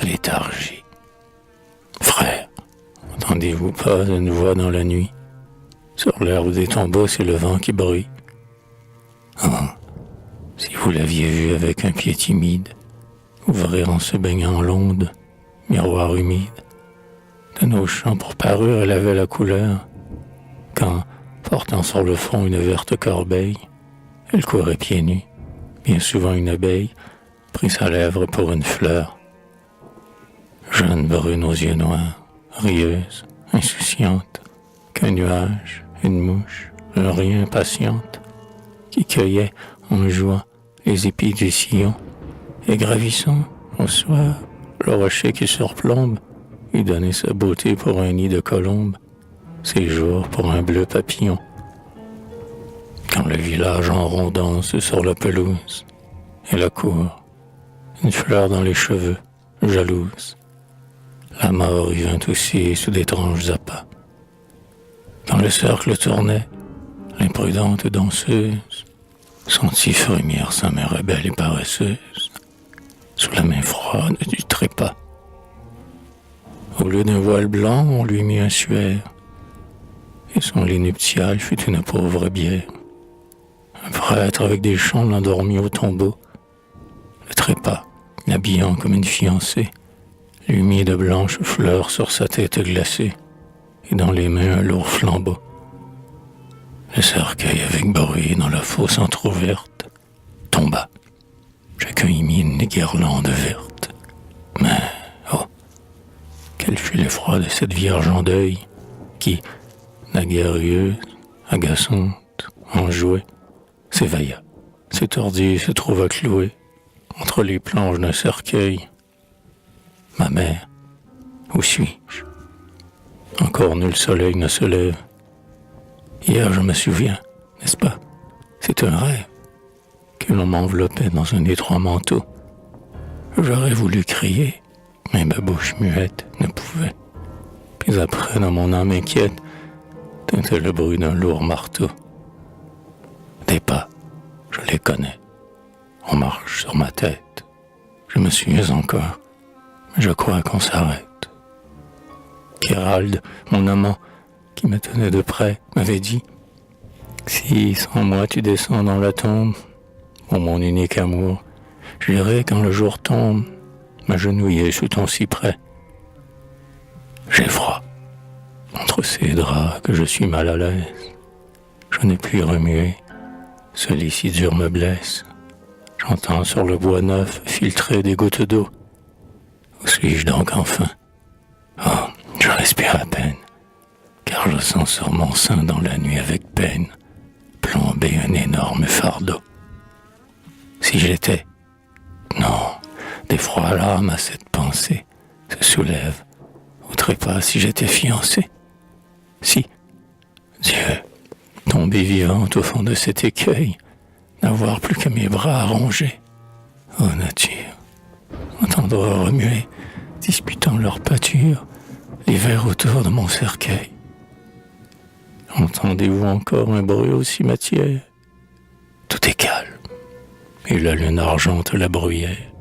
léthargie. Frère, entendez-vous pas une voix dans la nuit? Sur l'herbe des tombeaux, c'est le vent qui bruit. Ah, si vous l'aviez vu avec un pied timide, ouvrir en se baignant en l'onde, miroir humide, de nos champs pour parure, elle avait la couleur, quand, portant sur le front une verte corbeille, elle courait pieds nus, bien souvent une abeille, prit sa lèvre pour une fleur. Jeune brune aux yeux noirs, rieuse, insouciante, qu'un nuage, une mouche, un rien impatiente, qui cueillait en jouant les épis du sillon, et gravissant, au soir, le rocher qui surplombe, lui donnait sa beauté pour un nid de colombe, ses jours pour un bleu papillon. Quand le village en rond danse sur la pelouse, et la cour, une fleur dans les cheveux, jalouse, la mort y vint aussi sous d'étranges appâts. Quand le cercle tournait, l'imprudente danseuse sentit frémir sa main rebelle et paresseuse sous la main froide du trépas. Au lieu d'un voile blanc, on lui mit un suaire, et son lit nuptial fut une pauvre bière. Un prêtre avec des chants l'endormit au tombeau. Le trépas, l'habillant comme une fiancée, lui mit de blanches fleurs sur sa tête glacée, et dans les mains un lourd flambeau. Le cercueil avec bruit dans la fosse entr'ouverte tomba. Chacun y mit une guirlande verte. Mais, oh, quel fut l'effroi de cette vierge en deuil, qui, naguère rieuse, agaçante, enjouée, s'éveilla, s'étordit et se trouva clouée entre les planches d'un cercueil. Ma mère, où suis-je? Encore nul soleil ne se lève. Hier je me souviens, n'est-ce pas? C'est un rêve, que l'on m'enveloppait dans un étroit manteau. J'aurais voulu crier, mais ma bouche muette ne pouvait. Puis après, dans mon âme inquiète, tintait le bruit d'un lourd marteau. Des pas, je les connais. On marche sur ma tête. Je me suis encore, mais je crois qu'on s'arrête. Gérald, mon amant, qui me tenait de près, m'avait dit « Si, sans moi, tu descends dans la tombe, ô mon unique amour, j'irai quand le jour tombe, m'agenouiller sous ton cyprès. J'ai froid. Entre ces draps que je suis mal à l'aise, je n'ai pu remuer, ce lit si dur me blesse. J'entends sur le bois neuf filtrer des gouttes d'eau. Où suis-je donc enfin? Oh, je respire à peine, car je sens sur mon sein dans la nuit avec peine plomber un énorme fardeau. Si j'étais... Non, d'effroi l'âme à cette pensée se soulève au trépas si j'étais fiancé. Si, Dieu, tombé vivante au fond de cet écueil, n'avoir plus que mes bras à ronger. Oh nature, entendre remuer, disputant leur pâture, les vers autour de mon cercueil. Entendez-vous encore un bruit au cimetière? Tout est calme, et la lune argente la bruyère.